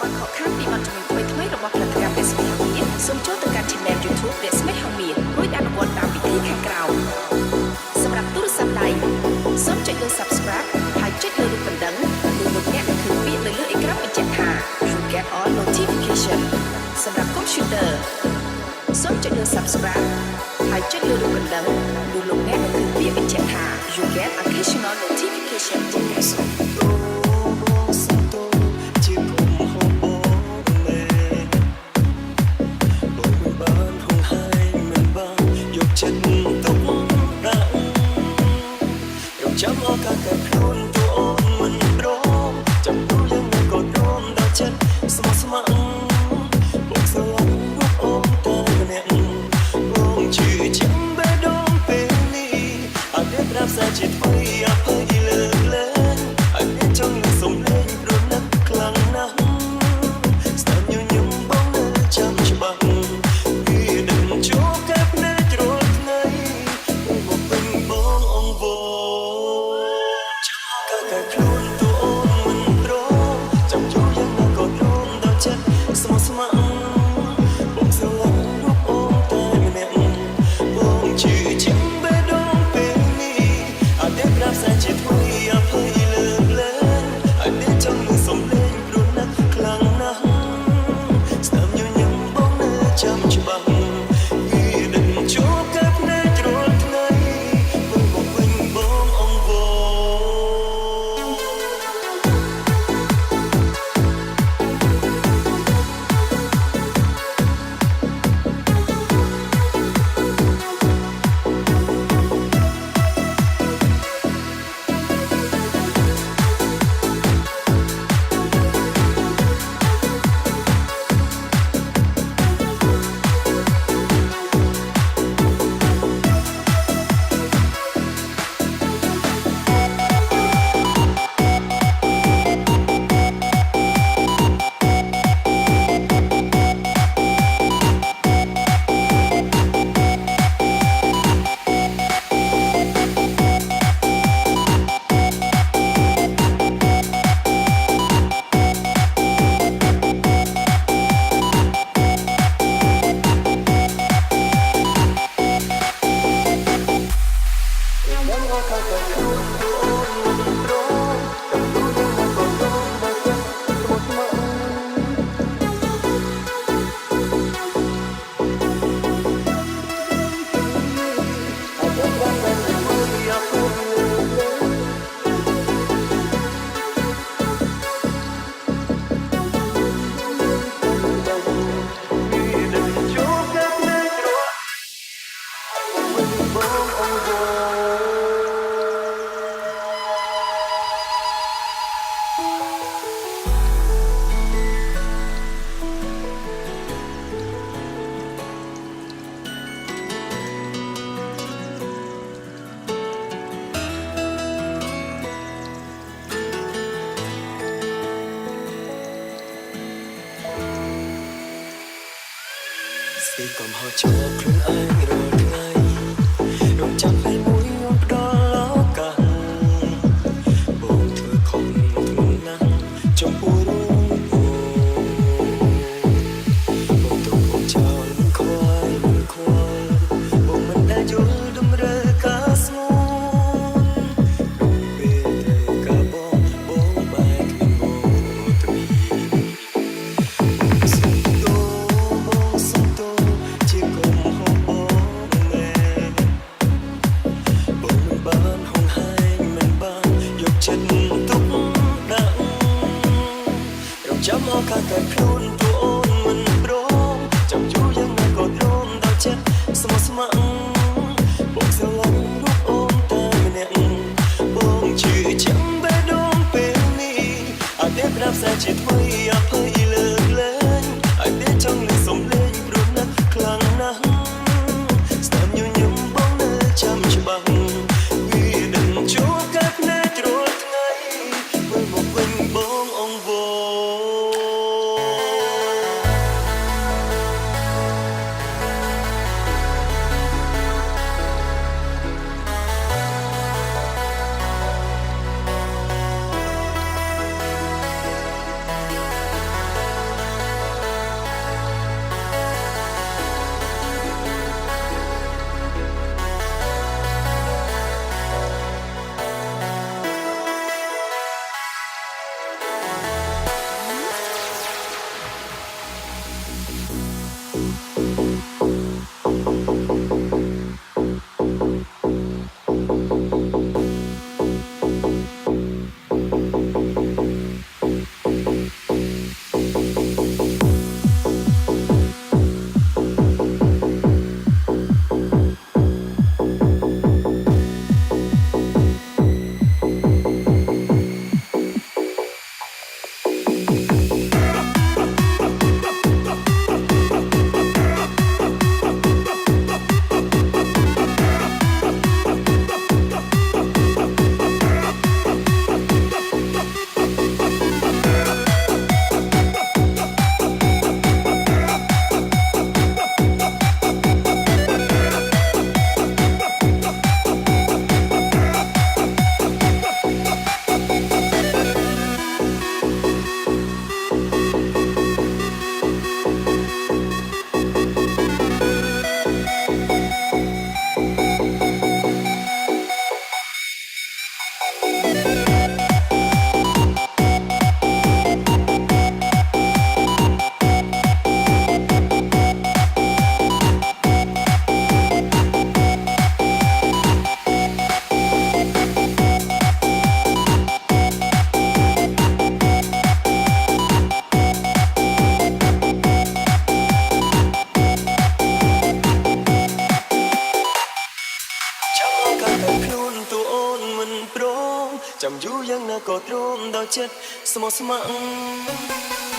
បានខកខានពីបទចម្រៀងថ្មីៗរបស់ផលិតកម្មអ្នកស្មីហងមាសសូមចូលទៅកាន់ Channel YouTube អ្នកស្មីហងមាសរួចអនុវត្តតាមវិធីខាងក្រោមសម្រាប់ទូរស័ព្ទដៃសូមចុចលើ Subscribe ហើយចុចលើរូបកណ្ដឹងឬលោកអ្នកនឹងឃើញពាក្យនៅលើអេក្រង់បញ្ជាក់ថា You get all notification សម្រាប់ Computer សូមចុចលើ Subscribe ហើយចុចលើរូបកណ្ដឹងឬលោកអ្នកនឹងឃើញពាក្យបញ្ជាក់ថា You get occasional notification ជាការសូមចាំឱកាសតែខ្លួនតួអូនមិនព្រមចាំទូយ៉ាងណាក៏ព្រមដល់ចិត្តស្មោះស្ម័គ្របងស្រឡាញ់រូបអូនតែម្នាក់បងជឿចាំបេះដូងពេលនេះអត់មានប្រាប់សាជាថ្មីអភ័យលើកលែងអត់មានចង់លើសំឡេងព្រោះណាស់ខ្លាំងណាស់ស្ដាប់ញញឹមបងនៅចាំច្បាស់ពីដឹងជួបកែភ្នែករាល់ថ្ងៃមកពេញបងអង្វរតែខ្លួនតួអូនមិនព្រមចាំយូរយ៉ាងណាក៏ព្រមដល់ចិត្តស្មោះស្ម័គ្របងស្រឡាញ់រូបអូនតែម្នាក់បងជឿជាក់បេះដូងពេលនេះអត់ដែលប្រាប់សាជាថ្មីអភ័យលើកលែងអត់ដែលចង់លើសំឡេងព្រោះណាស់ខ្លាំងណាស់ស្ដាប់ញញឹមបងនៅចាំច្បាស់ពីដឹងជួបកែភ្នែករាល់ថ្ងៃបងមកវិញបងអង្វរស្ទីកំហុសជាប់ខ្លួនឯងរាល់ថ្ងៃរំចាំឲ្យមួយផ្ដល់ឱកាសបងធ្វើខុសធ្ងន់ណាស់ចំពោះរូបបងទៅបងចោលមិនខ្វល់បងមិនដែលយល់តម្រូវការស្មូនពេលត្រូវការបងបែកខ្លួនបងទៅចាំឱកាសតែខ្លួនតួអូនមិនព្រមចាំយូរយ៉ាងណាក៏ព្រមដល់ចិត្តស្មោះស្ម័គ្របងស្រឡាញ់រូបអូនតែម្នាក់បងជឿជាក់បេះដូងពេលនេះអត់ដែលប្រាប់សាជាថ្មីអភ័យលើកលែងអត់ដែលចង់លើសំឡេងព្រោះណាស់ខ្លាំងណាស់ស្ដាប់ញញឹមបងនៅចាំច្បាស់ពីដឹងជួបកែភ្នែករាល់ថ្ងៃមើលមកវិញបងអង្វរ ក៏ទ្រាំដល់ចិត្តស្មោះស្ម័គ្រ